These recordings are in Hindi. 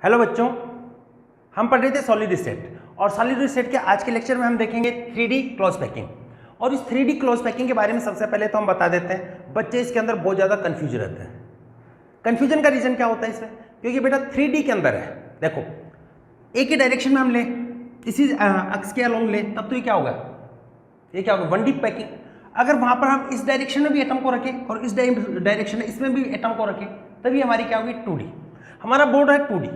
हेलो बच्चों, हम पढ़ रहे थे सॉलिड स्टेट और सॉलिड स्टेट के आज के लेक्चर में हम देखेंगे 3D क्लॉज पैकिंग। और इस 3D क्लॉज पैकिंग के बारे में सबसे पहले तो हम बता देते हैं, बच्चे इसके अंदर बहुत ज़्यादा कन्फ्यूज रहते हैं। कन्फ्यूजन का रीज़न क्या होता है इसमें? क्योंकि बेटा 3D के अंदर है, देखो एक ही डायरेक्शन में हम ले, इसी अक्स के अलोंग ले, तब तो ये क्या होगा, ये क्या होगा 1D पैकिंग। अगर वहाँ पर हम इस डायरेक्शन में भी एटम को रखें और इस डायरेक्शन में इसमें भी एटम को रखें, तभी हमारी क्या होगी 2D। हमारा बोर्ड है 2D,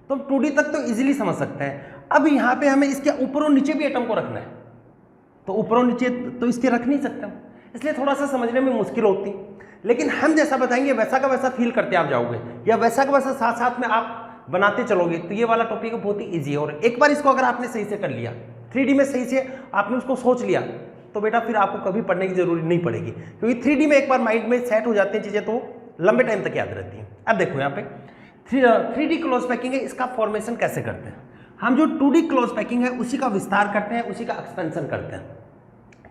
तो हम 2D तक तो इजीली समझ सकते हैं। अब यहाँ पे हमें इसके ऊपर और नीचे भी एटम को रखना है, तो ऊपर और नीचे तो इसके रख नहीं सकते हम, इसलिए थोड़ा सा समझने में मुश्किल होती। लेकिन हम जैसा बताएंगे वैसा का वैसा फील करते आप जाओगे, या वैसा का वैसा साथ साथ में आप बनाते चलोगे, तो ये वाला टॉपिक बहुत ही ईजी है। और एक बार इसको अगर आपने सही से कर लिया, 3D में सही से आपने उसको सोच लिया, तो बेटा फिर आपको कभी पढ़ने की जरूरत नहीं पड़ेगी, क्योंकि 3D में एक बार माइंड में सेट हो जाती हैं चीज़ें तो लंबे टाइम तक याद रहती हैं। अब देखो यहाँ पे 3D क्लोज पैकिंग है, इसका फॉर्मेशन कैसे करते हैं हम? जो 2D क्लोज पैकिंग है उसी का विस्तार करते हैं, उसी का एक्सपेंशन करते हैं,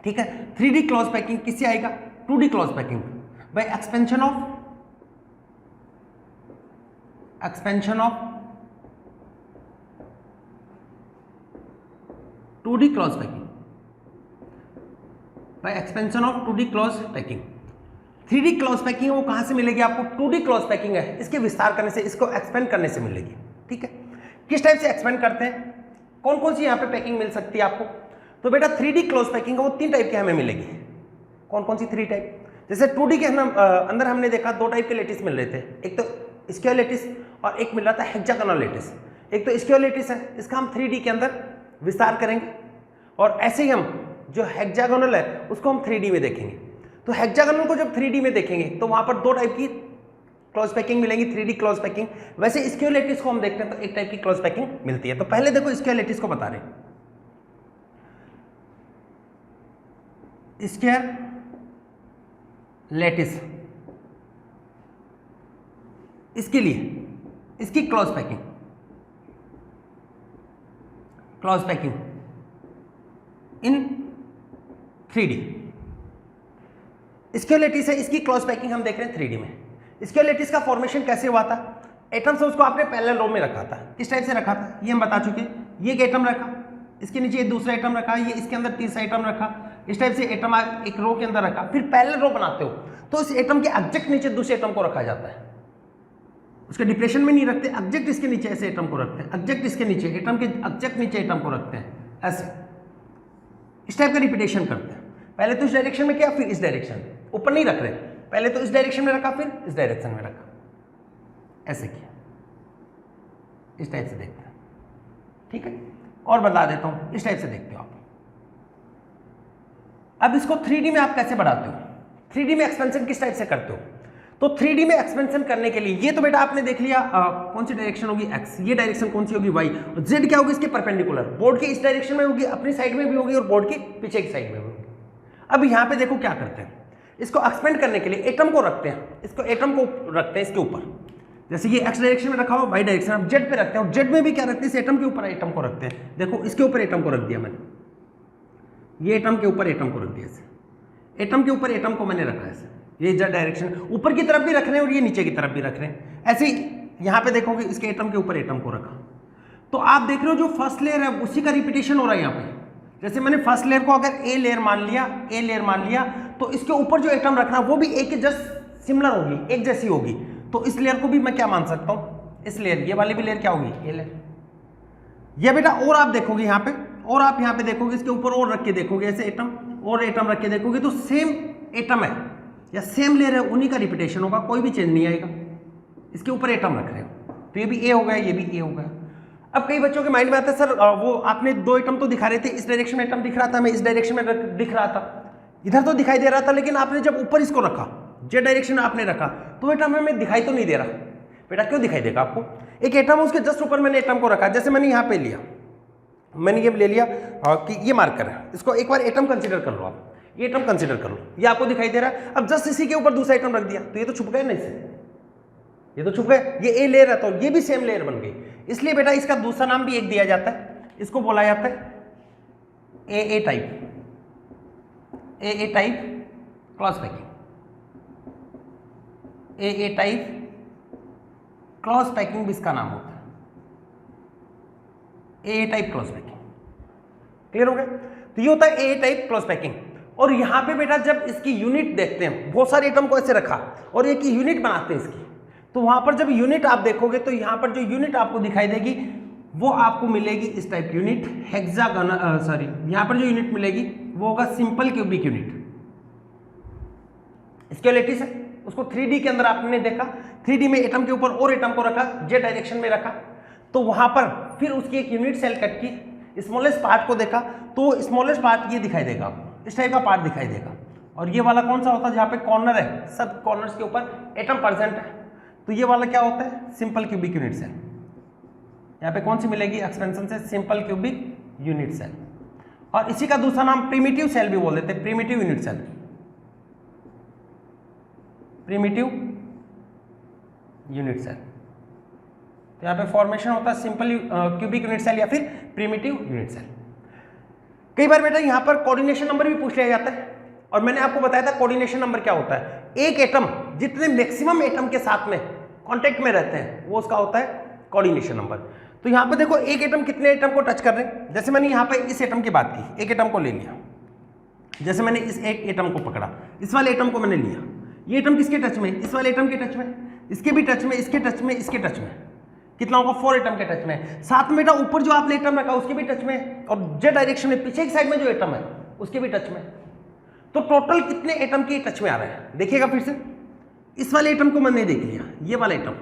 ठीक है। 3D क्लोज पैकिंग किससे आएगा? 2D close packing by expansion of 2D close packing, by expansion of 2D close packing. 3D close packing वो कहां से मिलेगी आपको? 2D क्लोज पैकिंग है, इसके विस्तार करने से, इसको एक्सपेंड करने से मिलेगी, ठीक है। किस टाइप से एक्सपेंड करते हैं, कौन कौन सी यहाँ पे पैकिंग मिल सकती है आपको? तो बेटा 3D क्लोज पैकिंग वो 3 टाइप की हमें मिलेगी। कौन कौन सी 3 टाइप? जैसे 2D के अंदर हमने देखा 2 टाइप के लेटिस मिल रहे थे, एक तो स्क्वायर लेटिस और एक मिल रहा था हेक्सागोनल लेटिस। एक तो स्क्वायर लेटिस है, इसका हम 3D के अंदर विस्तार करेंगे, और ऐसे ही हम जो हेक्सागोनल है उसको हम 3D में देखेंगे। तो हेक्सागोनल को जब 3D में देखेंगे तो वहां पर 2 टाइप की क्लोज पैकिंग मिलेंगी, 3D क्लोज पैकिंग। वैसे स्क्वायर लेटिस को हम देखते हैं तो एक टाइप की क्लोज पैकिंग मिलती है। तो पहले देखो स्क्वायर लेटिस को बता रहे हैं, स्क्वायर लेटिस, इसके लिए इसकी close packing in 3D। Square lattice है, इसकी क्लोज पैकिंग हम देख रहे हैं 3D में। स्क्वायर लेटिस का फॉर्मेशन कैसे हुआ था? एटम से उसको आपने पैरेलल रो में रखा था, किस टाइप से रखा था ये हम बता चुके हैं। ये एक एटम रखा, इसके नीचे दूसरा एटम रखा, ये इसके अंदर तीसरा एटम रखा, इस टाइप से एटम एक रो के अंदर रखा। फिर पैरेलल रो बनाते हो तो इस एटम के एग्जैक्ट नीचे दूसरे एटम को रखा जाता है, उसके डिप्रेशन में नहीं रखते, एग्जैक्ट इसके नीचे ऐसे एटम को रखते हैं, एग्जैक्ट इसके नीचे एटम के एग्जैक्ट नीचे एटम को रखते हैं, ऐसे इस टाइप का रिपीटेशन करते हैं। पहले तो इस डायरेक्शन में किया, फिर इस डायरेक्शन में, ऊपर नहीं रख रहे, पहले तो इस डायरेक्शन में रखा, फिर इस डायरेक्शन में रखा, ऐसे किया, इस टाइप से देखते हैं, ठीक है। और बता देता हूं, इस टाइप से देखते हो आप। अब इसको 3D में आप कैसे बढ़ाते हो? 3D में एक्सपेंशन किस टाइप से करते हो? तो 3D में एक्सपेंशन करने के लिए ये तो बेटा आपने देख लिया कौन सी डायरेक्शन होगी x, ये डायरेक्शन कौन सी होगी y, और z क्या होगी इसके परपेंडिकुलर, बोर्ड के इस डायरेक्शन में होगी, अपनी साइड में भी होगी और बोर्ड के पीछे की साइड में भी होगी। अब यहाँ पे देखो क्या करते हैं, इसको एक्सपेंड करने के लिए एटम को रखते हैं, इसको एटम को रखते हैं इसके ऊपर, जैसे ये x डायरेक्शन में रखा हुआ, y डायरेक्शन, अब z पे रखते हैं, और z में भी क्या रखते हैं, इस एटम के ऊपर एटम को रखते हैं। देखो इसके ऊपर एटम को रख दिया मैंने, ये एटम के ऊपर एटम को रख दिया, ऐसे एटम के ऊपर एटम को मैंने रखा ऐसे, ये z डायरेक्शन ऊपर की तरफ भी रख रहे हैं और ये नीचे की तरफ भी रख रहे हैं। ऐसे ही यहाँ पे देखोगे इसके एटम के ऊपर एटम को रखा, तो आप देख रहे हो जो फर्स्ट लेयर है उसी का रिपीटेशन हो रहा है यहाँ पे। जैसे मैंने फर्स्ट लेयर को अगर ए लेयर मान लिया, तो इसके ऊपर जो एटम रखना वो भी ए के जस्ट सिमिलर होगी, एक जैसी होगी। तो इस लेयर को भी मैं क्या मान सकता हूँ, इस लेयर, ये वाली भी लेयर क्या होगी, ए लेयर। ये बेटा और आप देखोगे यहाँ पे, और आप यहाँ पे देखोगे इसके ऊपर और रख के देखोगे ऐसे एटम, और एटम रख के देखोगे तो सेम एटम है या सेम लेयर है, उन्हीं का रिपीटेशन होगा, कोई भी चेंज नहीं आएगा। इसके ऊपर एटम रख रहे हो तो ये भी ए हो गया, ये भी ए हो गया। अब कई बच्चों के माइंड में आता है सर वो आपने 2 एटम तो दिखा रहे थे, इस डायरेक्शन में एटम दिख रहा था, मैं इस डायरेक्शन में दिख रहा था, इधर तो दिखाई दे रहा था, लेकिन आपने जब ऊपर इसको रखा, जेड डायरेक्शन में आपने रखा, तो एटम हमें दिखाई तो नहीं दे रहा। बेटा क्यों दिखाई देगा आपको? एक एटम उसके जस्ट ऊपर मैंने एटम को रखा, जैसे मैंने यहाँ पे लिया, मैंने ये ले लिया कि ये मार्कर है, इसको एक बार एटम कंसिडर कर लो आप, ये एटम कंसिडर कर लो, ये आपको दिखाई दे रहा है। अब जस्ट इसी के ऊपर दूसरा एटम रख दिया तो ये तो छुप गए, नहीं से ये तो छुप गए, ये ए लेयर है तो ये भी सेम लेयर बन गई। इसलिए बेटा इसका दूसरा नाम भी एक दिया जाता है, इसको बोला जाता है ए टाइप, ए टाइप क्लॉज पैकिंग, ए टाइप क्लॉज पैकिंग भी इसका नाम होता है। ए टाइप क्लोज पैकिंग। क्लियर हो गया? तो ये होता है ए टाइप क्लोज पैकिंग। और यहाँ पे बेटा जब इसकी यूनिट देखते हैं, बहुत सारे एटम को ऐसे रखा और एक यूनिट बनाते हैं इसकी, तो वहां पर जब यूनिट आप देखोगे तो यहाँ पर जो यूनिट आपको दिखाई देगी वो आपको मिलेगी इस टाइप की यूनिट, हेक्सागोनल, सॉरी यहाँ पर जो यूनिट मिलेगी वो होगा सिंपल क्यूबिक यूनिट। इसके लेटिस है, उसको 3D के अंदर आपने देखा, 3D में एटम के ऊपर और एटम को रखा, जे डायरेक्शन में रखा, तो वहां पर फिर उसकी एक यूनिट सेल कट की, स्मॉलेस्ट पार्ट को देखा, तो स्मॉलेस्ट पार्ट ये दिखाई देगा, इस टाइप का पार्ट दिखाई देगा। और ये वाला कौन सा होता है, जहाँ पे कॉर्नर है, सब कॉर्नर्स के ऊपर एटम प्रेजेंट है, तो ये वाला क्या होता है, सिंपल क्यूबिक यूनिट सेल। यहाँ पे कौन सी मिलेगी एक्सपेंशन से, सिंपल क्यूबिक यूनिट सेल। और इसी का दूसरा नाम प्रिमिटिव सेल भी बोल देते हैं, primitive unit cell, primitive unit cell. तो यहाँ पे फॉर्मेशन होता है सिंपल क्यूबिक यूनिट सेल या फिर प्रिमिटिव यूनिट सेल। कई बार बेटा यहाँ पर कोऑर्डिनेशन नंबर भी पूछ लिया जाता है, और मैंने आपको बताया था कोऑर्डिनेशन नंबर क्या होता है, एक एटम जितने मैक्सिमम एटम के साथ में कांटेक्ट में रहते हैं वो उसका होता है कोऑर्डिनेशन नंबर। तो यहाँ पे देखो एक एटम कितने एटम को टच कर रहे हैं, जैसे मैंने यहाँ पे इस एटम की बात की, एक एटम को ले लिया, जैसे मैंने इस एक एटम को पकड़ा, इस वाले एटम को मैंने लिया, ये एटम किसके टच में, इस वाले एटम के टच में, इसके भी टच में, इसके टच में, इसके टच में, कितना होगा 4 एटम के टच में। साथ में बेटा ऊपर जो आपने एटम रखा उसके भी टच में, और जे डायरेक्शन में पीछे की साइड में जो एटम है उसके भी टच में। तो टोटल कितने एटम के टच में आ रहा है देखिएगा फिर से, इस वाले एटम को मैंने देख लिया, ये वाला एटम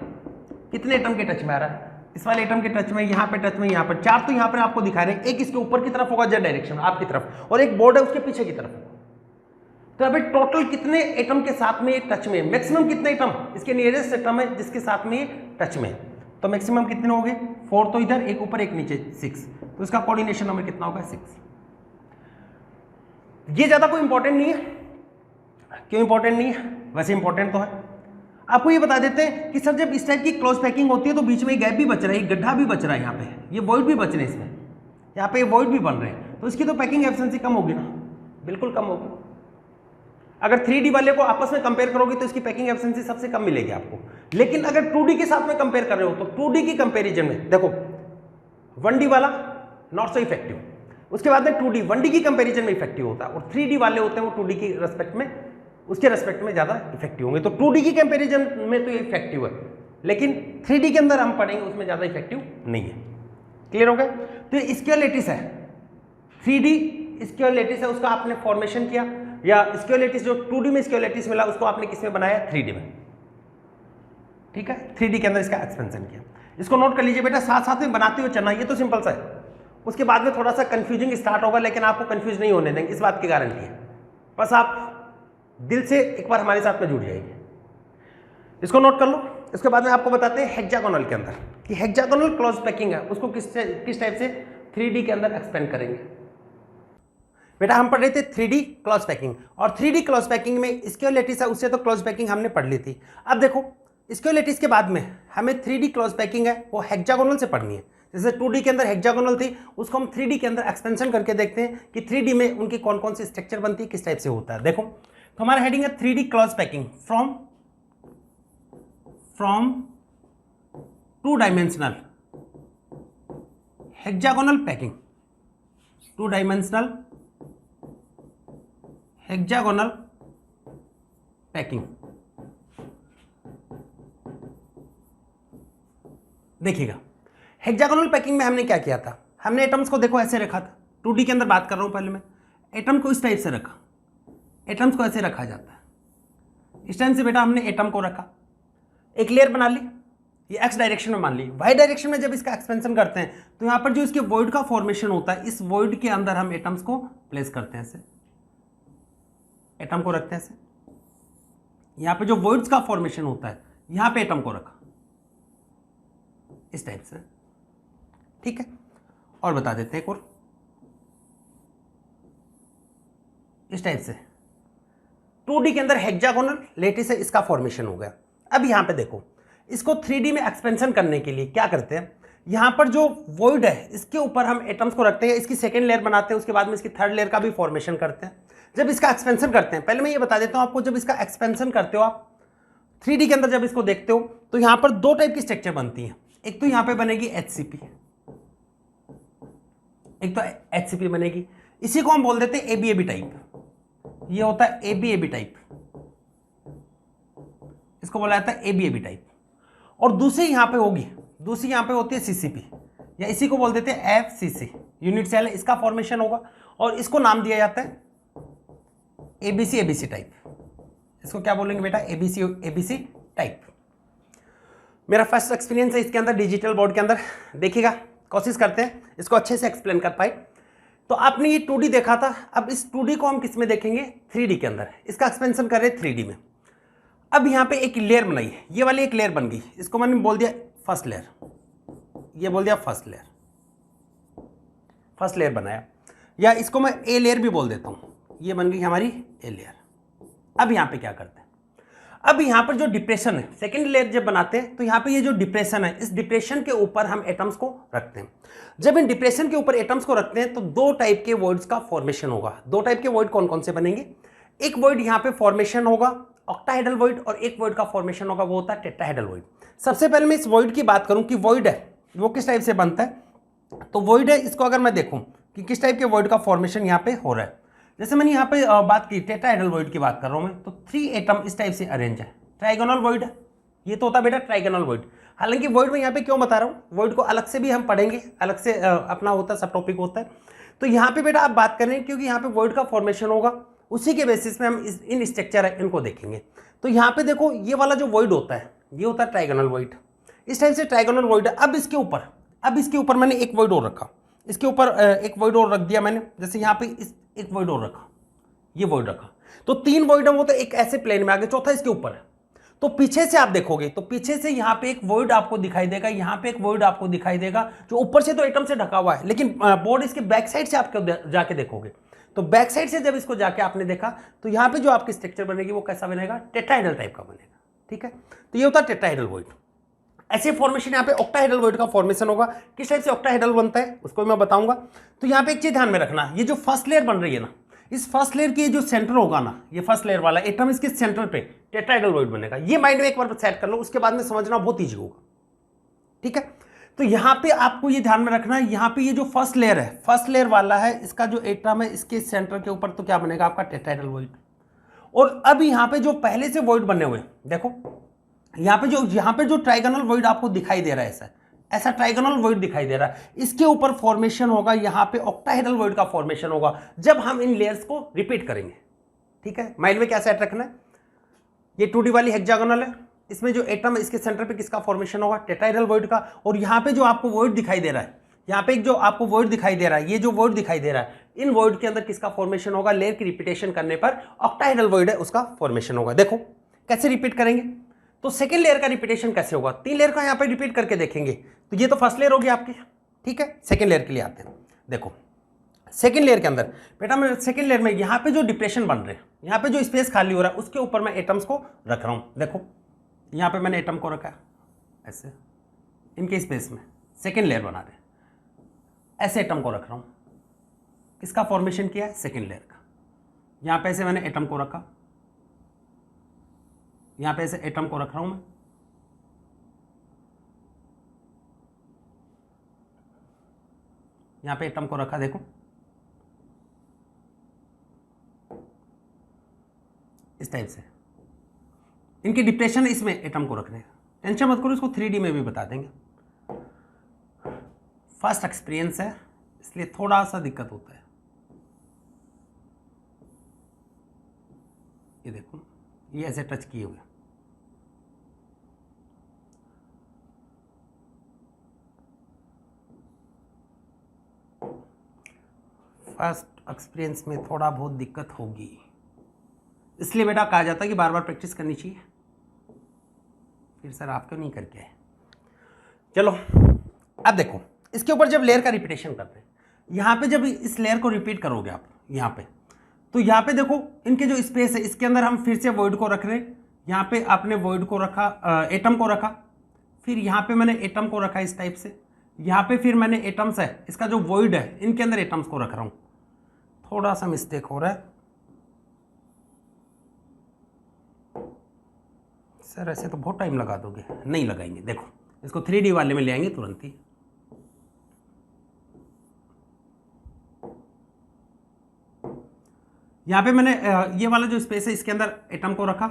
कितने एटम के टच में आ रहा है, इस वाले एटम के टच में, यहाँ पे टच में, यहाँ पर 4 तो यहाँ पर आपको दिखा रहे हैं, एक इसके ऊपर की तरफ होगा जे डायरेक्शन आपकी तरफ, और एक बोर्ड है उसके पीछे की तरफ। तो अभी टोटल कितने एटम के साथ में टच में, मैक्सिमम कितने एटम, इसके नियरेस्ट एटम है जिसके साथ में टच में, तो मैक्सिमम कितने हो गए 4, तो इधर एक ऊपर एक नीचे 6, तो इसका कोऑर्डिनेशन नंबर कितना होगा 6। ये ज्यादा कोई इंपॉर्टेंट नहीं है, क्यों इंपॉर्टेंट नहीं है, वैसे इंपॉर्टेंट तो है। आपको ये बता देते हैं कि सर जब इस टाइप की क्लोज पैकिंग होती है तो बीच में गैप भी बच रहा है, गड्ढा भी बच रहा है, यहाँ पे ये वॉइड भी बच रहे हैं, इसमें यहाँ पे वॉइड भी बन रहे हैं, तो इसकी तो पैकिंग एफिशिएंसी कम होगी ना, बिल्कुल कम होगी। अगर 3D वाले को आपस में कंपेयर करोगे तो इसकी पैकिंग एफिशिएंसी सबसे कम मिलेगी आपको, लेकिन अगर 2D के साथ में कंपेयर कर रहे हो तो 2D की कंपेरिजन में देखो 1D वाला नॉट सो इफेक्टिव, उसके बाद में 2D 1D की कंपेरिजन में इफेक्टिव होता है, और 3D वाले होते हैं वो 2D की रेस्पेक्ट में, उसके रेस्पेक्ट में ज्यादा इफेक्टिव होंगे। तो 2D की कंपेरिजन में तो ये इफेक्टिव है, लेकिन 3D के अंदर हम पढ़ेंगे उसमें ज्यादा इफेक्टिव नहीं है। क्लियर हो गया? तो ये स्क्योलेटिस है, 3D स्क्योलेटिस है, उसका आपने फॉर्मेशन किया, या स्क्योलेटिस जो 2D में स्क्योलेटिस मिला उसको आपने किस में बनाया 3D में, ठीक है, 3D के अंदर इसका एक्सपेंशन किया। इसको नोट कर लीजिए बेटा, साथ साथ में बनाते हुए चलना, ये तो सिंपल सा है, उसके बाद में थोड़ा सा कंफ्यूजिंग स्टार्ट होगा, लेकिन आपको कंफ्यूज नहीं होने देंगे, इस बात की गारंटी है, बस आप दिल से एक बार हमारे साथ में जुड़ जाइए। इसको नोट कर लो। इसके बाद में आपको बताते हैं हेक्सागोनल के अंदर कि हेक्सागोनल क्लोज पैकिंग है उसको किस टाइप से 3D के अंदर एक्सपेंड करेंगे। बेटा हम पढ़ रहे थे 3D क्लोज पैकिंग, और 3D क्लोज पैकिंग में स्क्योलेटिस है, उससे तो क्लोज पैकिंग हमने पढ़ ली थी। अब देखो स्क्योलेटिस के बाद में हमें 3D क्लोज पैकिंग है वो हेक्सागोनल से पढ़नी है। जैसे 2D के अंदर हेक्सागोनल थी, उसको हम 3D के अंदर एक्सपेंशन करके देखते हैं कि 3D में उनकी कौन कौन सी स्ट्रक्चर बनती है, किस टाइप से होता है। देखो तो हमारा हेडिंग है 3D close packing from 2 dimensional hexagonal packing, 2 dimensional hexagonal packing. देखिएगा हेक्सागोनल पैकिंग में हमने क्या किया था, हमने एटम्स को देखो ऐसे रखा था, 2D के अंदर बात कर रहा हूं पहले मैं, एटम को इस टाइप से रखा, एटम्स को ऐसे रखा जाता है, इस टाइप से बेटा हमने एटम को रखा, एक लेयर बना ली, ये एक्स डायरेक्शन में मान ली। वाई डायरेक्शन में जब इसका एक्सपेंशन करते हैं तो यहाँ पर जो इसके वॉइड का फॉर्मेशन होता है, इस वॉइड के अंदर हम एटम्स को प्लेस करते हैं, ऐसे एटम को रखते हैं ऐसे, यहाँ पे जो वॉइड्स का फॉर्मेशन होता है यहाँ पे एटम को रखा इस टाइप से, ठीक है। और बता देते हैं एक और, इस टाइप से 2D के अंदर हेक्सागोनल लेटिस है, इसका फॉर्मेशन हो गया। अब यहाँ पे देखो इसको 3D में एक्सपेंशन करने के लिए क्या करते हैं, यहाँ पर जो वॉइड है इसके ऊपर हम एटम्स को रखते हैं, इसकी सेकेंड लेयर बनाते हैं, उसके बाद में इसकी थर्ड लेयर का भी फॉर्मेशन करते हैं। जब इसका एक्सपेंशन करते हैं, पहले मैं ये बता देता हूँ आपको, जब इसका एक्सपेंशन करते हो आप 3D के अंदर जब इसको देखते हो तो यहाँ पर 2 टाइप की स्ट्रक्चर बनती है। एक तो यहाँ पे बनेगी HCP, एक तो HCP बनेगी, इसी को हम बोल देते हैं ABAB टाइप। ये होता है ABAB टाइप, इसको बोला जाता है ABAB टाइप। और दूसरी यहां पे होगी, दूसरी यहां पे होती है CCP, या इसी को बोल देते हैं FCC, यूनिट सेल है, इसका फॉर्मेशन होगा और इसको नाम दिया जाता है ABC टाइप। इसको क्या बोलेंगे बेटा? ABC type. मेरा फर्स्ट एक्सपीरियंस है इसके अंदर, डिजिटल बोर्ड के अंदर। देखिएगा, कोशिश करते हैं इसको अच्छे से एक्सप्लेन कर पाए। तो आपने ये 2D देखा था, अब इस 2D को हम किस में देखेंगे? 3D के अंदर। इसका एक्सपेंशन कर रहे 3D में। अब यहाँ पे एक लेयर बनाई है, ये वाली एक लेयर बन गई, इसको मैंने बोल दिया फर्स्ट लेयर, ये बोल दिया फर्स्ट लेयर, फर्स्ट लेयर बनाया, या इसको मैं ए लेयर भी बोल देता हूँ, ये बन गई हमारी ए लेयर। अब यहाँ पे क्या करते हैं? अब यहाँ पर जो डिप्रेशन है, सेकेंड लेयर जब बनाते हैं तो यहाँ पे ये जो डिप्रेशन है, इस डिप्रेशन के ऊपर हम एटम्स को रखते हैं। जब इन डिप्रेशन के ऊपर एटम्स को रखते हैं तो दो टाइप के वॉइड्स का फॉर्मेशन होगा। दो टाइप के वॉइड कौन कौन से बनेंगे? एक वॉइड यहाँ पे फॉर्मेशन होगा ऑक्टाहेड्रल वॉइड, और एक वॉइड का फॉर्मेशन होगा वो होता है टेट्राहेड्रल वॉइड। सबसे पहले मैं इस वॉइड की बात करूं कि वॉइड है वो किस टाइप से बनता है। तो वॉइड है, इसको अगर मैं देखूं कि किस टाइप के वॉइड का फॉर्मेशन यहाँ पे हो रहा है, जैसे मैंने यहाँ पे बात की टेट्राहेड्रल वॉइड की बात कर रहा हूँ मैं, तो 3 एटम इस टाइप से अरेंज है। ट्राइगोनल वॉइड है, ये तो होता है बेटा ट्राइगोनल वॉइड। हालांकि वॉइड में यहाँ पे क्यों बता रहा हूँ, वॉइड को अलग से भी हम पढ़ेंगे, अलग से अपना होता है, सब टॉपिक होता है। तो यहाँ पे बेटा आप बात करें क्योंकि यहाँ पे वॉइड का फॉर्मेशन होगा, उसी के बेसिस में हम इन स्ट्रक्चर है इनको देखेंगे। तो यहाँ पे देखो ये वाला जो वॉइड होता है ये होता है ट्राइगोनल वॉइड, इस टाइप से ट्राइगोनल वॉइड है। अब इसके ऊपर मैंने एक वॉइड और रखा, इसके ऊपर एक वॉइड और रख दिया मैंने, जैसे यहाँ पे एक वॉइड और रखा, ये वॉइड रखा, तो 3 वॉइड है वो तो एक ऐसे प्लेन में आ गए, चौथा इसके ऊपर है। तो पीछे से आप देखोगे तो पीछे से यहाँ पे एक वॉइड आपको दिखाई देगा, यहाँ पे एक वॉइड आपको दिखाई देगा, जो ऊपर से तो एटम से ढका हुआ है, लेकिन बोर्ड इसके बैक साइड से आपको जाके देखोगे तो बैक साइड से जब इसको जाके आपने देखा तो यहाँ पे जो आपकी स्ट्रक्चर बनेगी वो कैसा बनेगा? टेट्राहेड्रल टाइप का बनेगा। ठीक है, तो ये होता है टेट्राहेड्रल वॉइड। ऐसे फॉर्मेशन यहाँ पे ऑक्टाहेड्रल वॉइड का फॉर्मेशन होगा। किस टाइप से ऑक्टाहेड्रल बनता है उसको मैं बताऊंगा। तो यहाँ पे एक चीज ध्यान में रखना, ये जो फर्स्ट लेयर बन रही है ना, इस फर्स्ट लेयर की जो सेंटर होगा ना, ये फर्स्ट लेयर वाला एटम, इसके सेंटर पे टेट्राहेड्रल वॉइड बनेगा। ये माइंड में एक बार सेट कर लो, उसके बाद में समझना बहुत ईजी होगा। ठीक है, तो यहाँ पे आपको ये ध्यान में रखना है, यहाँ पे ये जो फर्स्ट लेयर है, फर्स्ट लेयर वाला है, इसका जो एटम है इसके सेंटर के ऊपर तो क्या बनेगा आपका? Tetrahedral void. और अब यहाँ पे जो पहले से वॉइड बने हुए, देखो यहाँ पे जो ट्राइगोनल वॉइड आपको दिखाई दे रहा है, ऐसा ट्राइगोनल वॉइड दिखाई दे रहा है, इसके ऊपर फॉर्मेशन होगा, यहाँ पे ऑक्टाहेड्रल वॉइड का फॉर्मेशन होगा जब हम इन लेयर्स को रिपीट करेंगे। ठीक है, माइंड में क्या सेट रखना है, ये 2D वाली हेक्सागोनल है, इसमें जो एटम है इसके सेंटर पे किसका फॉर्मेशन होगा? टेट्राहेड्रल वॉइड का। और यहाँ पे जो आपको वॉइड दिखाई दे रहा है, यहाँ पे जो आपको वॉइड दिखाई दे रहा है, ये जो वॉइड दिखाई दे रहा है, इन वॉइड के अंदर किसका फॉर्मेशन होगा? लेयर की रिपीटेशन करने पर ऑक्टाहेड्रल वॉइड है उसका फॉर्मेशन होगा। देखो कैसे रिपीट करेंगे, तो सेकेंड लेयर का रिपीटेशन कैसे होगा? 3 लेयर का यहाँ पे रिपीट करके देखेंगे। तो ये तो फर्स्ट लेयर होगी आपकी। ठीक है, सेकेंड लेयर के लिए आते हैं। देखो सेकेंड लेयर के अंदर बेटा मैं सेकेंड लेयर में यहाँ पे जो डिप्रेशन बन रहे हैं, यहाँ पे जो स्पेस खाली हो रहा है, उसके ऊपर मैं एटम्स को रख रहा हूँ। देखो यहाँ पे मैंने एटम को रखा है ऐसे, इनके स्पेस में सेकेंड लेयर बना रहे हैं, ऐसे एटम को रख रहा हूँ। किसका फॉर्मेशन किया है? सेकेंड लेयर का। यहाँ पे ऐसे मैंने एटम को रखा, यहाँ पे ऐसे एटम को रख रहा हूँ मैं, यहाँ पे एटम को रखा, देखो इस टाइप से। इनकी डिप्रेशन इसमें एटम को रखने का, टेंशन मत करो, इसको 3D में भी बता देंगे। फर्स्ट एक्सपीरियंस है इसलिए थोड़ा सा दिक्कत होता है। ये देखो ये ऐसे टच किए हुए, फर्स्ट एक्सपीरियंस में थोड़ा बहुत दिक्कत होगी, इसलिए बेटा कहा जाता है कि बार बार प्रैक्टिस करनी चाहिए। फिर सर आप क्यों नहीं करके आए? चलो अब देखो इसके ऊपर जब लेयर का रिपीटेशन करते हैं, यहाँ पे जब इस लेयर को रिपीट करोगे आप यहाँ पे, तो यहाँ पे देखो इनके जो स्पेस है इसके अंदर हम फिर से वॉइड को रख रहे हैं। यहाँ पे आपने वॉइड को रखा, एटम को रखा, फिर यहाँ पे मैंने एटम को रखा इस टाइप से, यहाँ पे फिर मैंने एटम्स है, इसका जो वॉइड है इनके अंदर एटम्स को रख रहा हूँ। थोड़ा सा मिस्टेक हो रहा है सर, ऐसे तो बहुत टाइम लगा दोगे। नहीं लगाएंगे, देखो इसको 3D वाले में ले आएंगे तुरंत ही। यहाँ पे मैंने ये वाला जो स्पेस है इसके अंदर एटम को रखा,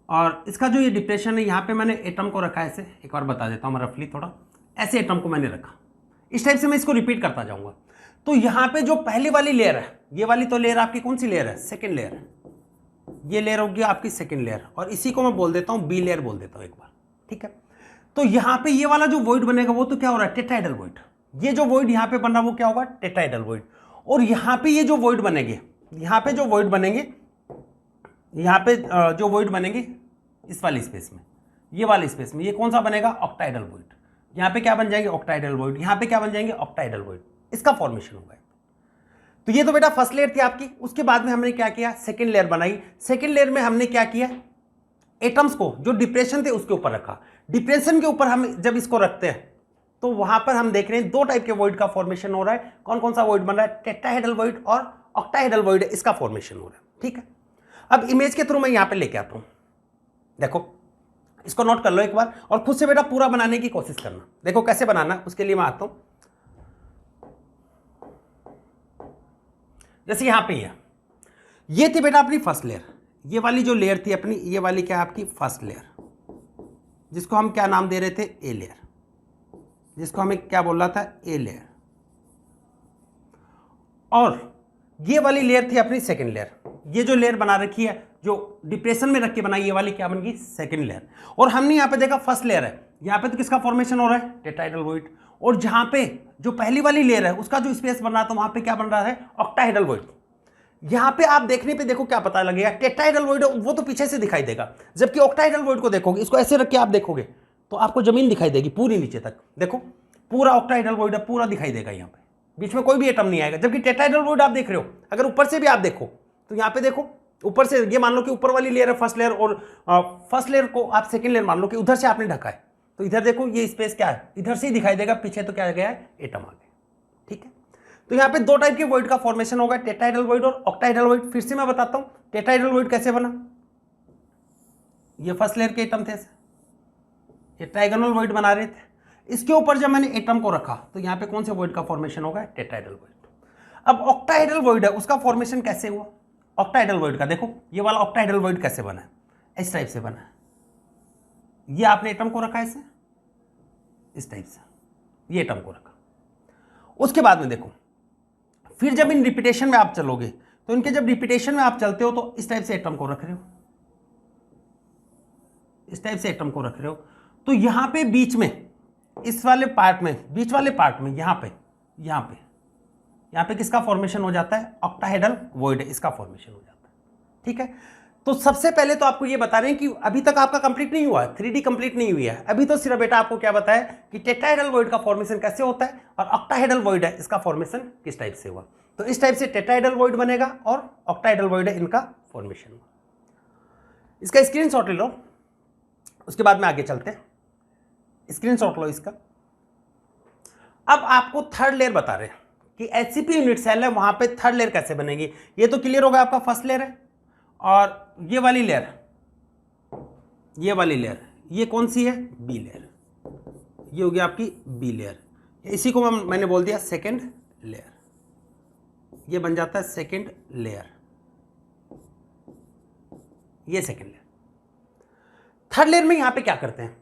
और इसका जो ये डिप्रेशन है यहाँ पे मैंने एटम को रखा ऐसे, एक बार बता देता हूँ मैं रफली थोड़ा, ऐसे एटम को मैंने रखा। इस टाइप से मैं इसको रिपीट करता जाऊंगा। तो यहाँ पे जो पहली वाली लेयर है, ये वाली तो लेयर आपकी कौन सी लेयर है, सेकेंड लेयर है, ये लेयर होगी आपकी सेकेंड लेयर, और इसी को मैं बोल देता हूँ बी लेयर बोल देता हूँ एक बार, ठीक है। तो यहाँ पे ये वाला जो वॉइड बनेगा वो तो क्या हो रहा है, टेट्राहेड्रल वॉइड। ये जो वॉइड यहाँ पे बन रहा है वो क्या होगा, टेट्राहेड्रल वॉइड। और यहाँ पे ये जो वॉइड बनेंगे, यहाँ पे जो वॉइड बनेंगे, यहाँ पे जो वॉइड बनेंगे इस वाली स्पेस में, ये वाली स्पेस में, ये कौन सा बनेगा, ऑक्टाहेड्रल वॉइड। यहाँ पे क्या बन जाएंगे, ऑक्टाहेड्रल वॉइड, यहाँ पे क्या बन जाएंगे, ऑक्टाहेड्रल वॉइड। इसका फॉर्मेशन होगा। तो ये तो बेटा फर्स्ट लेयर थी आपकी। उसके बाद में हमने क्या किया, सेकंड लेयर बनाई। सेकंड लेयर में हमने क्या किया, एटम्स को जो डिप्रेशन थे उसके ऊपर रखा। डिप्रेशन के ऊपर हम जब इसको रखते हैं तो वहां पर हम देख रहे हैं दो टाइप के वॉइड का फॉर्मेशन हो रहा है। कौन कौन सा वॉइड बन रहा है, टेट्राहेड्रल वॉइड और ऑक्टाहेड्रल वॉइड, इसका फॉर्मेशन हो रहा है, ठीक है। अब इमेज के थ्रू मैं यहां पे लेके आता हूं, देखो इसको नोट कर लो एक बार, और खुद से बेटा पूरा बनाने की कोशिश करना। देखो कैसे बनाना, उसके लिए मैं आता हूं। जैसे यहां पे ये थी बेटा अपनी फर्स्ट लेयर, ये वाली जो लेयर थी अपनी, ये वाली क्या आपकी फर्स्ट लेयर, जिसको हम क्या नाम दे रहे थे, ए लेयर, जिसको हमें क्या बोल रहा था, ए लेयर। और ये वाली लेयर थी अपनी सेकंड लेयर। ये जो लेयर बना रखी है जो डिप्रेशन में रख के बनाई, ये वाली क्या बन गई, सेकंड लेयर। और हमने यहाँ पे देखा फर्स्ट लेयर है, यहाँ पे तो किसका फॉर्मेशन हो रहा है, टेट्राहेड्रल वॉइड। और जहां पे जो पहली वाली लेयर है उसका जो स्पेस बन रहा था वहां पे क्या बन रहा है, ऑक्टाहेड्रल वॉइड। यहां पे आप देखने पे देखो क्या पता लगेगा, टेट्राहेड्रल वॉइड वो तो पीछे से दिखाई देगा, जबकि ऑक्टाहेड्रल वॉइड को देखोगे, इसको ऐसे रख के आप देखोगे तो आपको जमीन दिखाई देगी पूरी नीचे तक। देखो पूरा ऑक्टाहेड्रल वॉइड है, पूरा दिखाई देगा, यहाँ पे बीच में कोई भी एटम नहीं आएगा। जबकि टेट्राहेड्रल वॉइड आप देख रहे हो, अगर ऊपर से भी आप देखो तो यहाँ पे देखो ऊपर से, ये मान लो कि ऊपर वाली लेयर है फर्स्ट लेयर, और फर्स्ट लेयर को आप सेकंड लेयर मान लो कि उधर से आपने ढका है, तो इधर देखो ये स्पेस क्या है, इधर से ही दिखाई देगा, पीछे तो क्या गया है, एटम आ गया, ठीक है। तो यहाँ पे दो टाइप के वॉइड का फॉर्मेशन होगा, टेट्राहेड्रल वॉइड और ऑक्टाहेड्रल वॉइड। फिर से मैं बताता हूं टेट्राहेड्रल वॉइड कैसे बना। ये फर्स्ट लेयर के एटम थे, ये ट्राइगोनल वॉइड बना रहे थे, इसके ऊपर जब मैंने एटम को रखा तो यहाँ पे कौन से वॉइड का फॉर्मेशन होगा, टेट्राहेड्रल वॉइड। अब ऑक्टाहेड्रल वॉइड है, उसका फॉर्मेशन कैसे हुआ, ऑक्टाहेड्रल वॉइड का देखो, ये वाला ऑक्टाहेड्रल वॉइड कैसे बना है, इस टाइप से बना है। ये आपने एटम को रखा ऐसे, इस टाइप से ये एटम को रखा। उसके बाद में देखो फिर जब इन रिपीटेशन में आप चलोगे तो इनके जब रिपीटेशन में आप चलते हो तो इस टाइप से एटम को रख रहे हो, इस टाइप से एटम को रख रहे हो। तो यहां पे बीच में इस वाले पार्ट में, बीच वाले पार्ट में यहां पे किसका फॉर्मेशन हो जाता है, ऑक्टाहेड्रल वॉइड, इसका फॉर्मेशन हो जाता है, ठीक है। तो सबसे पहले तो आपको ये बता रहे हैं कि अभी तक आपका कंप्लीट नहीं हुआ है, 3D कंप्लीट नहीं हुई है अभी। तो सिर्फ बेटा आपको क्या बताया कि टेट्राहेड्रल वॉइड का फॉर्मेशन कैसे होता है और ऑक्टाहेड्रल वॉइड है इसका फॉर्मेशन किस टाइप से हुआ। तो इस टाइप से टेट्राहेड्रल वॉइड बनेगा और ऑक्टाहेड्रल वॉइड है इनका फॉर्मेशन हुआ। इसका स्क्रीनशॉट ले लो, उसके बाद में आगे चलते हैं। स्क्रीनशॉट लो इसका। अब आपको थर्ड लेयर बता रहे हैं कि HCP यूनिट सेल है, वहां पे थर्ड लेयर कैसे बनेगी। ये तो क्लियर होगा, आपका फर्स्ट लेयर है और ये वाली लेयर, ये वाली लेयर, ये कौन सी है, बी लेयर, ये हो गया आपकी बी लेयर। इसी को मैंने बोल दिया सेकंड लेयर, ये बन जाता है सेकंड लेयर, ये सेकंड लेयर। थर्ड लेयर में यहां पे क्या करते हैं,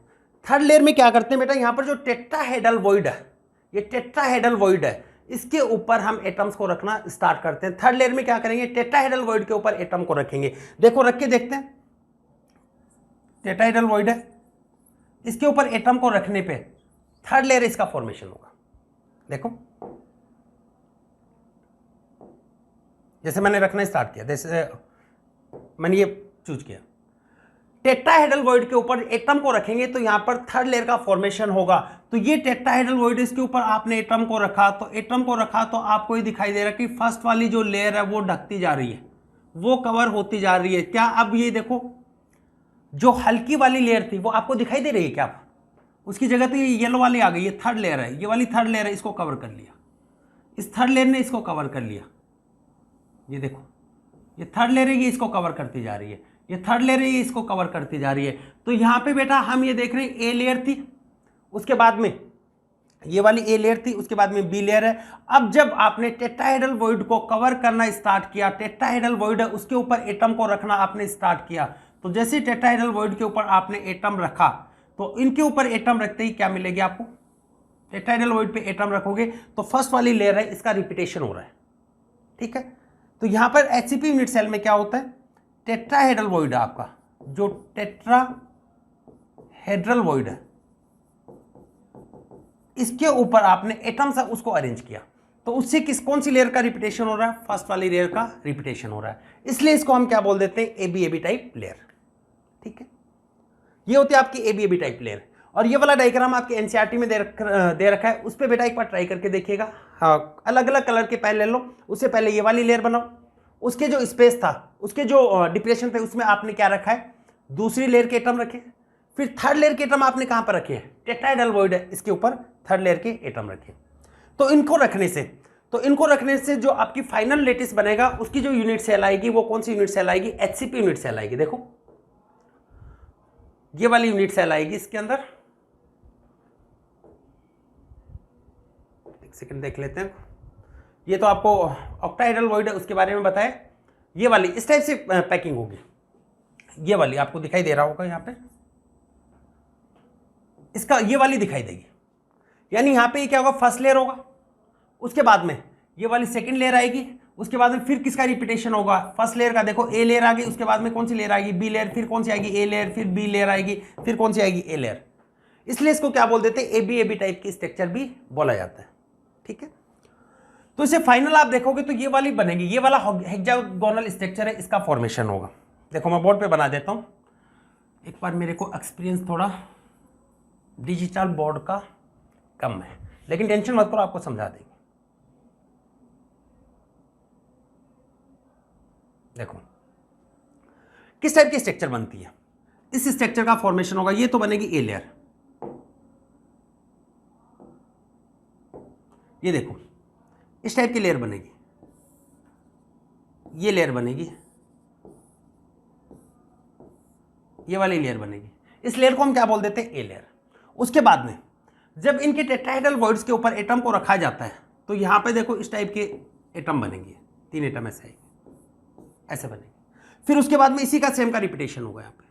थर्ड लेयर में क्या करते हैं बेटा, यहां पर जो टेट्राहेड्रल वॉइड है, ये टेट्राहेड्रल वॉइड है, इसके ऊपर हम एटम्स को रखना स्टार्ट करते हैं। थर्ड लेयर में क्या करेंगे, टेट्राहेड्रल वॉइड के ऊपर एटम को रखेंगे। देखो रख के देखते हैं, टेट्राहेड्रल वॉइड है, इसके ऊपर एटम को रखने पे थर्ड लेयर इसका फॉर्मेशन होगा। देखो जैसे मैंने रखना स्टार्ट किया, जैसे मैंने ये चूज किया, टेट्राहेड्रल वॉइड के ऊपर एटम को रखेंगे तो यहां पर थर्ड लेयर का फॉर्मेशन होगा। तो ये टेट्राहेड्रल वॉइड, इसके ऊपर आपने एटम को रखा, तो एटम को रखा तो आपको ये दिखाई दे रहा है कि फर्स्ट वाली जो लेयर है वो ढकती जा रही है, वो कवर होती जा रही है। क्या अब ये देखो जो हल्की वाली लेयर थी वो आपको दिखाई दे रही है क्या, उसकी जगह तो ये येलो वाली आ गई, ये थर्ड लेयर है, ये वाली थर्ड लेयर है, इसको कवर कर लिया, इस थर्ड लेयर ने इसको कवर कर लिया। ये देखो ये थर्ड लेयर है, ये इसको कवर करती जा रही है, ये थर्ड लेयर है, ये इसको कवर करती जा रही है। तो यहां पे बेटा हम ये देख रहे हैं ए लेयर थी, उसके बाद में ये वाली ए लेयर थी, उसके बाद में बी लेयर है। अब जब आपने टेट्राहेड्रल वॉइड को कवर करना स्टार्ट किया, टेट्राहेड्रल वॉइड है उसके ऊपर एटम को रखना आपने स्टार्ट किया, तो जैसे टेट्राहेड्रल वॉइड के ऊपर आपने एटम रखा तो इनके ऊपर एटम रखते ही क्या मिलेगी आपको, टेट्राहेड्रल वॉइड पे एटम रखोगे तो फर्स्ट वाली लेयर है इसका रिपीटेशन हो रहा है, ठीक है। तो यहां पर एचसीपी यूनिट सेल में क्या होता है, टेट्राहेड्रल वॉइड है आपका, जो टेट्राहेड्रल वॉइड है इसके ऊपर आपने एटम सा उसको अरेंज किया, तो उससे कौन सी लेयर का रिपीटेशन हो रहा है, फर्स्ट वाली लेयर का रिपीटेशन हो रहा है, इसलिए इसको हम क्या बोल देते हैं, एबी टाइप लेयर, ठीक है। ये होती है आपकी एबी टाइप लेयर। और ये वाला डायग्राम आपके एनसीईआरटी में दे रखा है, उस पर बेटा एक बार ट्राई करके देखिएगा। हाँ, अलग अलग कलर के पेन ले लो, उससे पहले ये वाली लेयर बनाओ, उसके जो स्पेस था, उसके जो डिप्रेशन थे, उसमें आपने क्या रखा है, दूसरी लेयर के एटम रखे, फिर थर्ड लेयर के एटम आपने कहां पर रखे हैं, टेट्राहेड्रल वॉइड है इसके ऊपर थर्ड लेयर के एटम रखे। तो इनको रखने से जो आपकी फाइनल लेटिस बनेगा उसकी जो यूनिट सेल आएगी वो कौन सी यूनिट सेल आएगी, एचसीपी यूनिट सेल आएगी। देखो ये वाली यूनिट सेल आएगी इसके अंदर, एक सेकंड देख लेते हैं। ये तो आपको ऑक्टाहेड्रल वॉइड है उसके बारे में बताया, ये वाली इस टाइप से पैकिंग होगी, ये वाली आपको दिखाई दे रहा होगा यहाँ पे, इसका ये वाली दिखाई देगी, यानी यहाँ पे क्या होगा, फर्स्ट लेयर होगा, उसके बाद में ये वाली सेकंड लेयर आएगी, उसके बाद में फिर किसका रिपीटेशन होगा, फर्स्ट लेयर का। देखो ए लेयर आ गई, उसके बाद में कौन सी लेयर आएगी, बी लेयर, फिर कौन सी आएगी, ए लेयर, फिर बी लेयर आएगी, फिर कौन सी आएगी, ए लेयर। इसलिए इसको क्या बोल देते हैं, एबी टाइप की स्ट्रक्चर भी बोला जाता है, ठीक है। तो इसे फाइनल आप देखोगे तो ये वाली बनेगी, ये वाला हेक्सागोनल स्ट्रक्चर है, इसका फॉर्मेशन होगा। देखो मैं बोर्ड पे बना देता हूं, एक बार मेरे को एक्सपीरियंस थोड़ा डिजिटल बोर्ड का कम है, लेकिन टेंशन मत करो, आपको समझा देंगे। देखो किस टाइप की स्ट्रक्चर बनती है, इस स्ट्रक्चर का फॉर्मेशन होगा, ये तो बनेगी ए लेयर, ये देखो इस टाइप की लेयर बनेगी, ये लेयर बनेगी, ये वाली लेयर बनेगी, इस लेयर को हम क्या बोल देते हैं, ए लेयर। उसके बाद में जब इनके टेट्राहेड्रल वॉइड्स के ऊपर एटम को रखा जाता है तो यहां पे देखो इस टाइप के एटम बनेंगे, 3 एटम ऐसे बनेंगे, फिर उसके बाद में इसी का सेम का रिपीटेशन होगा, यहाँ पे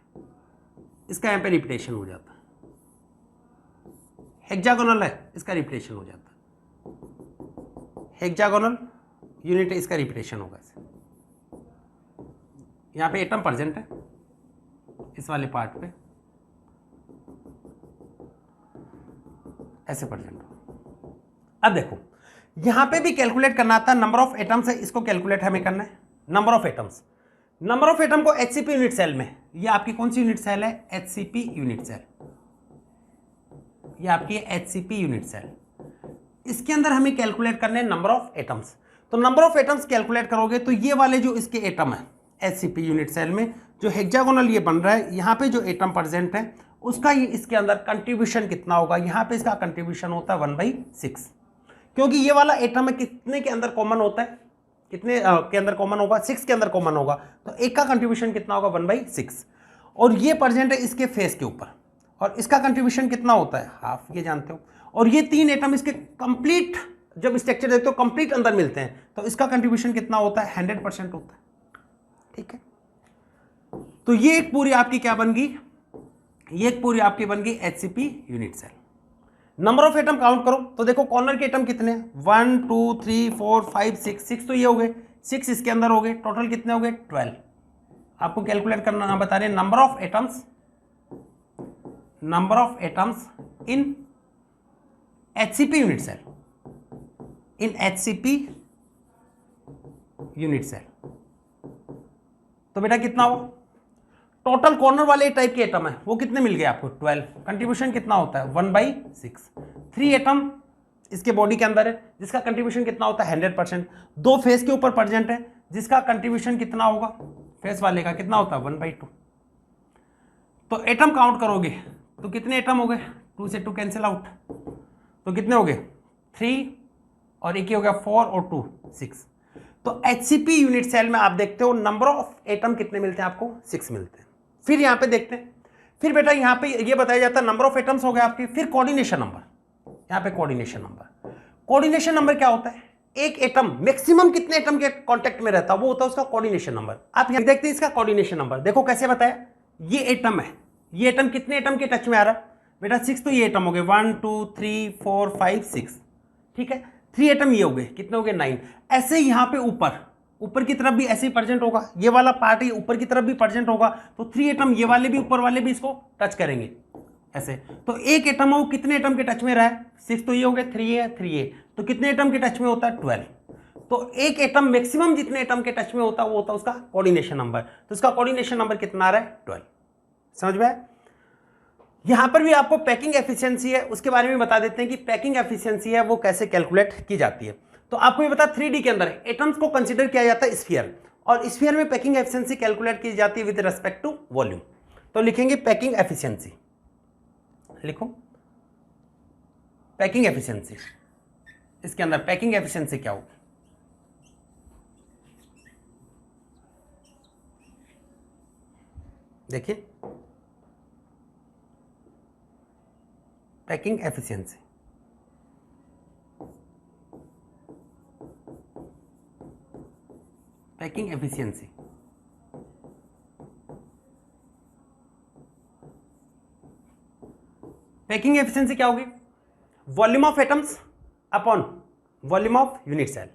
इसका यहाँ पे रिपीटेशन हो जाता है, हेक्सागोनल है इसका रिपीटेशन हो जाता है, हेक्सागोनल यूनिट है इसका रिपीटेशन होगा। यहाँ पे एटम प्रेजेंट है इस वाले पार्ट पे, ऐसे प्रेजेंट हो। अब देखो यहां पे भी कैलकुलेट करना आता है, नंबर ऑफ एटम्स है, इसको कैलकुलेट हमें करना है, number of atoms. Number of atom को एचसीपी यूनिट सेल में, ये आपकी कौन सी यूनिट सेल है, एचसीपी यूनिट सेल, ये आपकी एचसीपी यूनिट सेल, इसके अंदर हमें कैलकुलेट करने हैं नंबर ऑफ एटम्स। तो नंबर ऑफ एटम्स कैलकुलेट करोगे तो ये वाले जो इसके एटम है एचसीपी यूनिट सेल में, जो हेक्सागोनल ये बन रहा है, यहाँ पे जो एटम प्रेजेंट है उसका ये इसके अंदर कंट्रीब्यूशन कितना होगा, यहाँ पे इसका कंट्रीब्यूशन होता है 1/6, क्योंकि ये वाला एटम है कितने के अंदर कॉमन होता है, कितने के अंदर कॉमन होगा, 6 के अंदर कॉमन होगा, तो एक का कंट्रीब्यूशन कितना होगा, 1/6, और ये प्रेजेंट है इसके फेस के ऊपर, और इसका कंट्रीब्यूशन कितना होता है, हाफ, ये जानते हो। और ये 3 एटम इसके कंप्लीट जब स्ट्रक्चर देखते हो कंप्लीट अंदर मिलते हैं तो इसका कंट्रीब्यूशन कितना होता है, 100% होता है, ठीक है। तो ये एक पूरी आपकी क्या बन गई, ये एक पूरी आपकी बन गई HCP unit cell. Number of atom count करो तो देखो कॉर्नर के एटम कितने हैं, 1 2 3 4 5 6 तो ये हो गए, 6 इसके अंदर हो गए, टोटल कितने हो गए, 12। आपको कैलकुलेट करना बता रहे हैं number of atoms in HCP unit cell, in HCP unit cell. तो बेटा कितना हुआ, टोटल कॉर्नर वाले टाइप के एटम है वो कितने मिल गए आपको, 12, कंट्रीब्यूशन कितना होता है 1/6, 3 एटम इसके बॉडी के अंदर है जिसका कंट्रीब्यूशन कितना होता है 100%, 2 फेस के ऊपर प्रेजेंट है जिसका कंट्रीब्यूशन कितना होगा, फेस वाले का कितना होता है 1/2। तो एटम काउंट करोगे तो कितने एटम हो गए, 2 से 2 कैंसिल आउट, तो कितने हो गए 3, और एक ही हो गया 4 और 2 6। तो एचसीपी यूनिट सेल में आप देखते हो नंबर ऑफ एटम कितने मिलते हैं आपको, 6 मिलते हैं। फिर यहां पे देखते हैं, फिर बेटा यहां पे ये बताया जाता है नंबर ऑफ एटम्स हो गए आपके, फिर कोऑर्डिनेशन नंबर, यहाँ पे कोऑर्डिनेशन नंबर। कोऑर्डिनेशन नंबर क्या होता है? एक एटम मैक्सिमम कितने एटम के कांटेक्ट में रहता है वो होता है उसका कोऑर्डिनेशन नंबर। आप यहाँ देखते हैं इसका कोऑर्डिनेशन नंबर, देखो कैसे बताया। ये एटम है, ये एटम कितने एटम के टच में आ रहा है बेटा? 6। तो ये एटम हो गए 1 2 3 4 5 6, ठीक है। 3 एटम ये हो गए, कितने हो गए? 9। ऐसे यहाँ पे ऊपर की तरफ भी ऐसे ही प्रेजेंट होगा, ये वाला पार्ट ही ऊपर की तरफ भी प्रेजेंट होगा, तो 3 एटम ये वाले भी ऊपर वाले भी इसको टच करेंगे ऐसे। तो एक एटम है वो कितने एटम के टच में रहा है? 6। तो ये हो गए 3 है, 3 है, तो कितने एटम के टच में होता है? 12। तो एक एटम मैक्सिमम जितने एटम के टच में होता है वो होता है उसका कोऑर्डिनेशन नंबर। तो इसका कोऑर्डिनेशन नंबर कितना आ रहा है? 12। समझ में आया? यहां पर भी आपको पैकिंग एफिशिएंसी है उसके बारे में बता देते हैं कि पैकिंग एफिशिएंसी है वो कैसे कैलकुलेट की जाती है। तो आपको ये बता 3D के अंदर एटम्स को कंसीडर किया जाता है स्फीयर, और स्फीयर में पैकिंग एफिशिएंसी कैलकुलेट की जाती है विद रिस्पेक्ट टू वॉल्यूम। तो लिखेंगे पैकिंग एफिशिएंसी, लिखो पैकिंग एफिशिएंसी। इसके अंदर पैकिंग एफिशिएंसी क्या होगी? देखिए packing efficiency, packing efficiency packing efficiency क्या होगी? Volume of atoms upon volume of unit cell.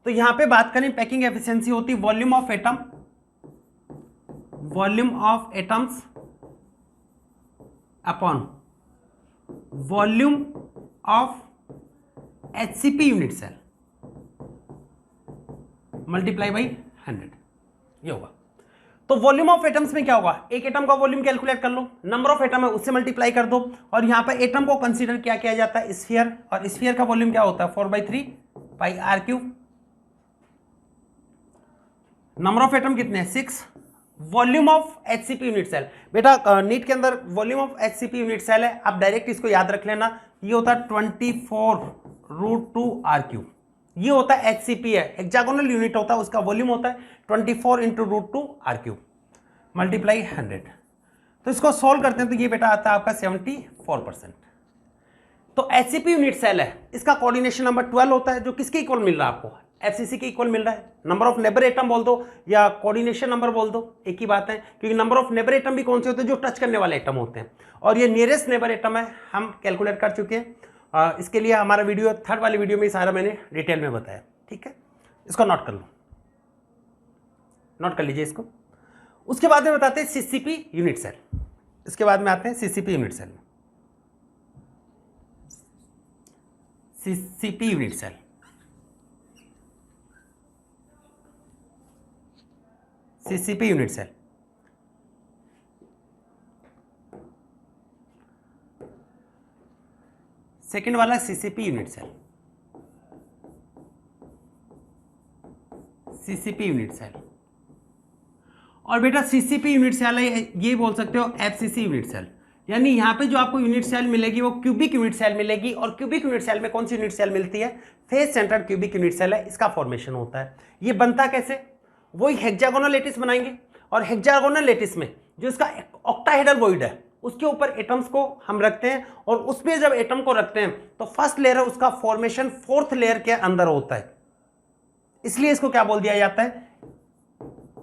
तो यहां पे बात करें पैकिंग एफिशिएंसी होती volume of atom, volume of atoms upon volume of HCP unit cell multiply by 100, ये होगा। तो वॉल्यूम ऑफ एटम्स में क्या होगा? एक एटम का वॉल्यूम कैलकुलेट कर लो, नंबर ऑफ एटम है उससे मल्टीप्लाई कर दो, और यहां पर एटम को कंसीडर क्या किया जाता है? स्फीयर, और स्फीयर का वॉल्यूम क्या होता है? 4/3 पाई r3। नंबर ऑफ एटम कितने हैं? 6। Volume of HCP unit cell, बेटा नीट के अंदर volume of HCP unit cell है, आप डायरेक्ट इसको याद रख लेना, ये होता है 24√2r3। ये होता है HCP है, हेक्सागोनल यूनिट होता है, उसका वॉल्यूम होता है 24 × √2r3 मल्टीप्लाई 100। तो इसको सोल्व करते हैं तो ये बेटा आता है आपका 74%। तो HCP यूनिट सेल है, इसका कोऑर्डिनेशन नंबर 12 होता है, जो किसके इक्वल मिल रहा है आपको? FCC के इक्वल मिल रहा है। नंबर ऑफ नेबर एटम बोल दो या कोऑर्डिनेशन नंबर बोल दो, एक ही बात है, क्योंकि नंबर ऑफ नेबर एटम भी कौन से होते हैं? जो टच करने वाले एटम होते हैं, और ये नियरेस्ट नेबर एटम है, हम कैलकुलेट कर चुके हैं। इसके लिए हमारा वीडियो 3rd वाली वीडियो में सारा मैंने डिटेल में बताया, ठीक है। इसको नोट कर लो, नोट कर लीजिए इसको। उसके बाद में बताते हैं CCP यूनिट सेल, इसके बाद में आते हैं CCP यूनिट सेल में। CCP unit cell, CCP unit cell second वाला CCP unit cell, CCP unit cell. और बेटा CCP यूनिट सेल है, ये बोल सकते हो FCC यूनिट सेल, यानी यहाँ पे जो आपको यूनिट सेल मिलेगी वो क्यूबिक यूनिट सेल मिलेगी। और क्यूबिक यूनिट सेल में कौन सी यूनिट सेल मिलती है? Face centred cubic unit cell है, इसका फॉर्मेशन होता है। ये बनता कैसे? वही हेक्सागोनल लेटिस बनाएंगे, और हेक्सागोनल लेटिस में जो इसका ऑक्टाहेड्रल वॉइड है उसके ऊपर एटम्स को हम रखते हैं, और उसमें जब एटम को रखते हैं तो फर्स्ट लेयर है उसका फॉर्मेशन 4th लेयर के अंदर होता है, इसलिए इसको क्या बोल दिया जाता है?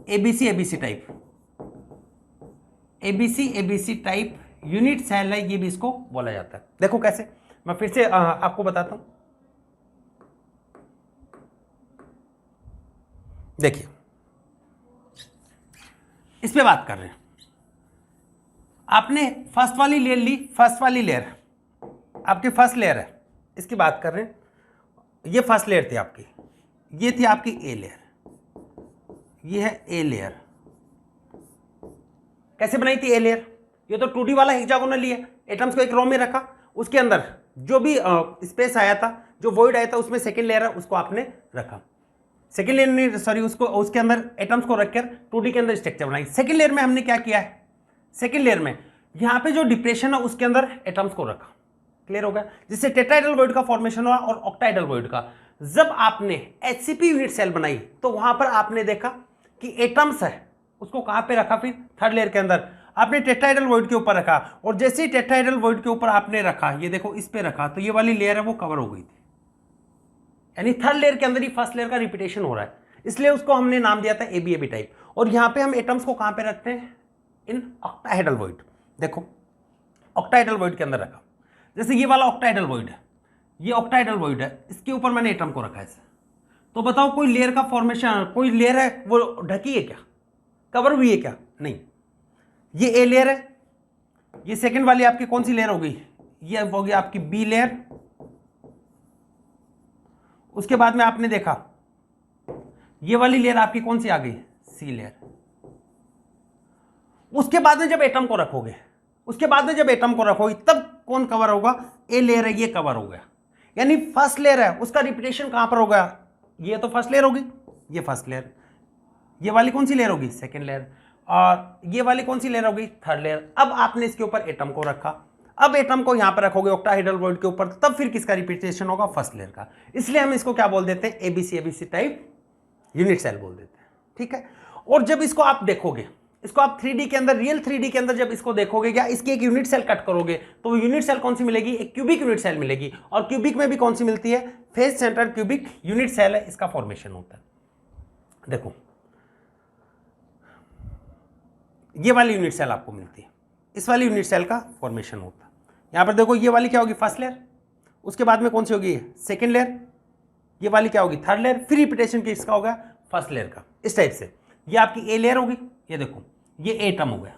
ABC type, ABC type unit cell है, ये भी इसको बोला जाता है। देखो कैसे, मैं फिर से आपको बताता हूं। देखिए इस पे बात कर रहे हैं, आपने फर्स्ट वाली लेयर ली, फर्स्ट वाली लेयर आपकी फर्स्ट लेयर है, इसकी बात कर रहे हैं। ये फर्स्ट लेयर थी आपकी, ये थी आपकी ए लेयर, ये है ए लेयर। कैसे बनाई थी ए लेयर? ये तो 2D वाला हेक्सागोनल है, एटम्स को एक रो में रखा, उसके अंदर जो भी स्पेस आया था, जो वॉइड आया था, उसमें सेकेंड लेयर है उसको आपने रखा। सेकेंड लेयर ने उसको उसके अंदर एटम्स को रखकर 2D के अंदर स्ट्रक्चर बनाई। सेकेंड लेयर में हमने क्या किया है? सेकेंड लेयर में यहाँ पे जो डिप्रेशन है उसके अंदर एटम्स को रखा। क्लियर हो गया? जिससे टेट्राहेड्रल वॉइड का फॉर्मेशन हुआ और ऑक्टाहेड्रल वॉइड का। जब आपने HCP यूनिट सेल बनाई तो वहां पर आपने देखा कि एटम्स है, उसको कहां पे रखा? फिर 3rd लेयर के अंदर। आपने टेट्राहेड्रल वॉइड के ऊपर रखा, और जैसे ही टेट्राहेड्रल वॉइड के ऊपर आपने रखा, ये देखो इस पे रखा, तो ये वाली लेयर है वो कवर हो गई थी, यानी थर्ड लेयर के अंदर ही फर्स्ट लेयर का रिपीटेशन हो रहा है, इसलिए उसको हमने नाम दिया था एबी टाइप। और यहाँ पे हम एटम्स को कहाँ पे रखते हैं, इन ऑक्टाहेड्रल वॉइड। देखो ऑक्टाहेड्रल वॉइड के अंदर रखा, जैसे ये वाला ऑक्टाहेड्रल वॉइड है, ये ऑक्टाहेड्रल वॉइड है, इसके ऊपर मैंने एटम को रखा है। तो बताओ कोई लेयर का फॉर्मेशन, कोई लेयर है वो ढकी है क्या, कवर हुई है क्या, नहीं। ये ए लेयर है, ये सेकंड वाली आपकी कौन सी लेयर हो गई, ये हो गई आपकी बी लेयर। उसके बाद में आपने देखा ये वाली लेयर आपकी कौन सी आ गई, सी लेयर। उसके बाद में जब एटम को रखोगे, उसके बाद में जब एटम को रखोगे तब कौन कवर होगा, ए लेयर है, ये कवर हो गया। यानी फर्स्ट लेयर है उसका रिपीटेशन कहां पर होगा, ये तो फर्स्ट लेयर होगी, ये फर्स्ट लेयर, ये वाली कौन सी लेयर होगी, सेकंड लेयर, और ये वाली कौन सी लेयर होगी, थर्ड लेयर। अब आपने इसके ऊपर एटम को रखा, अब एटम को यहां पर रखोगे ऑक्टाहेड्रल वॉइड के ऊपर, तब फिर किसका रिपीटेशन होगा, फर्स्ट लेयर का। इसलिए हम इसको क्या बोल देते हैं, एबीसी टाइप यूनिट सेल बोल देते हैं, ठीक है। और जब इसको आप देखोगे, इसको आप 3D के अंदर, रियल 3D के अंदर जब इसको देखोगे या इसकी एक यूनिट सेल कट करोगे, तो वो यूनिट सेल कौन सी मिलेगी, एक क्यूबिक यूनिट सेल मिलेगी। और क्यूबिक में भी कौन सी मिलती है, face centre cubic unit cell है, इसका फॉर्मेशन होता है। देखो ये वाली यूनिट सेल आपको मिलती है, इस वाली यूनिट सेल का फॉर्मेशन होता है। यहां पर देखो ये वाली क्या होगी, फर्स्ट लेयर, उसके बाद में कौन सी होगी, सेकेंड लेयर, ये वाली क्या होगी, थर्ड लेयर, फिर रिपीटेशन किसका होगा, फर्स्ट लेयर का। इस टाइप से ये आपकी ए लेयर होगी, ये देखो ये एटम हो गया।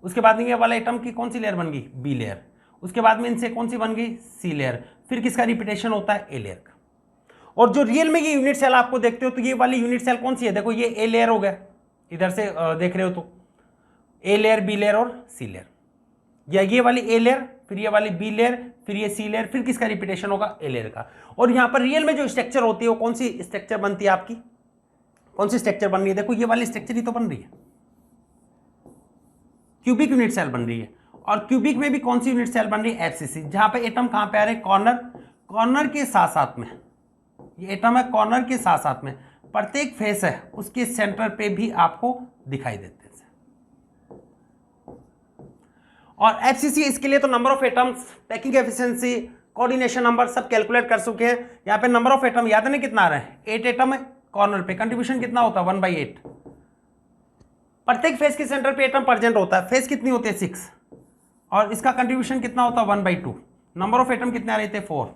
उसके बाद में ये वाला एटम की कौन सी लेयर बन गई, बी लेयर। उसके बाद में इनसे कौन सी बन गई, सी लेयर। फिर किसका रिपीटेशन होता है, ए लेयर का। और जो रियल में ये यूनिट सेल आपको देखते हो, तो ये वाली यूनिट सेल कौन सी है, देखो ये ए लेयर हो गया, इधर से देख रहे हो तो ए लेयर, बी लेयर और सी लेयर, या ये वाली ए लेयर, फिर ये वाली बी लेयर, फिर ये सी लेयर, फिर किसका रिपीटेशन होगा, ए लेयर का। और यहाँ पर रियल में जो स्ट्रक्चर होती है वो कौन सी स्ट्रक्चर बनती है आपकी, कौन सी स्ट्रक्चर बन रही है, देखो ये वाली स्ट्रक्चर ही तो बन रही है, क्यूबिक यूनिट सेल बन रही है। और क्यूबिक में भी कौन सी यूनिट सेल बन रही है, एफसीसी, जहां पे एटम कहां पे आ रहे हैं, कॉर्नर, कॉर्नर के साथ साथ में, ये एटम है कॉर्नर के साथ साथ में, प्रत्येक फेस है उसके सेंटर पे भी आपको दिखाई देते हैं। और एफसीसी इसके लिए तो number of atoms, packing efficiency, coordination number सब कैलकुलेट कर चुके हैं। यहाँ पे नंबर ऑफ एटम याद है ना कितना आ रहा है, 8 एटम है कॉर्नर पे, कंट्रीब्यूशन कितना होता है, 1/8। प्रत्येक फेस के सेंटर पे एटम प्रेजेंट होता है, फेस कितनी होती है, 6, और इसका कंट्रीब्यूशन कितना होता है, 1/2। नंबर ऑफ एटम कितने आ रहे थे, 4।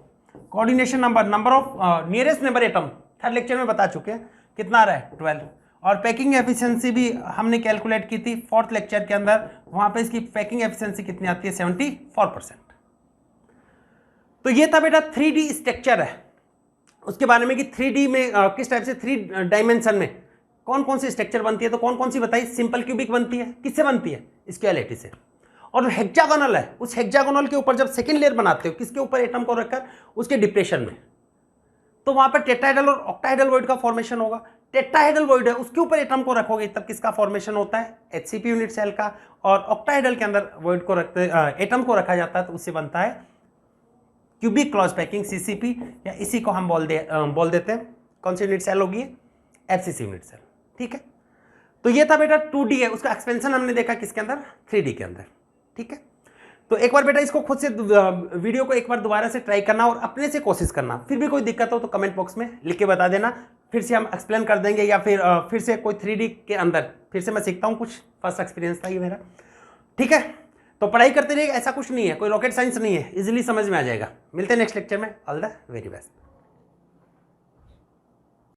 Coordination number, number of nearest neighbour atom, third lecture में बता चुके हैं कितना आ रहा है, 12। और पैकिंग एफिशिएंसी भी हमने कैलकुलेट की थी फोर्थ लेक्चर के अंदर, वहां पे इसकी पैकिंग एफिशिएंसी कितनी आती है, 74%। तो ये था बेटा 3D स्ट्रक्चर है, उसके बारे में कि 3D में किस टाइप से 3 डायमेंशन में कौन कौन सी स्ट्रक्चर बनती है। तो कौन कौन सी बताई, सिंपल क्यूबिक बनती है, किससे बनती है, स्क्वालिटी से। और हेक्सागोनल है, उस हेक्सागोनल के ऊपर जब सेकेंड लेयर बनाते हो, किसके ऊपर, एटम को रखकर उसके डिप्रेशन में, तो वहां पर टेट्राहेड्रल और ऑक्टाहेड्रल वॉइड का फॉर्मेशन होगा। टेट्राहेड्रल वॉइड है, उसके ऊपर एटम को रखोगे तब किसका फॉर्मेशन होता है, एचसीपी यूनिट सेल का। और ऑक्टाहेड्रल के अंदर वॉइड को रखते, एटम को रखा जाता है, तो उससे बनता है क्यूबिक क्लॉज पैकिंग, सीसीपी, या इसी को हम बोल देते हैं कौन सी यूनिट सेल होगी, एफसीसी यूनिट सेल, ठीक है। तो ये था बेटा 2D है, उसका एक्सपेंशन हमने देखा किसके अंदर, 3D के अंदर, ठीक है। तो एक बार बेटा इसको खुद से वीडियो को एक बार दोबारा से ट्राई करना और अपने से कोशिश करना। फिर भी कोई दिक्कत हो तो कमेंट बॉक्स में लिख के बता देना, फिर से हम एक्सप्लेन कर देंगे, या फिर से कोई 3D के अंदर फिर से मैं सीखता हूँ, कुछ फर्स्ट एक्सपीरियंस था ये मेरा, ठीक है। तो पढ़ाई करते रहिए, ऐसा कुछ नहीं है, कोई रॉकेट साइंस नहीं है, इजीली समझ में आ जाएगा। मिलते हैं नेक्स्ट लेक्चर में, ऑल द वेरी बेस्ट।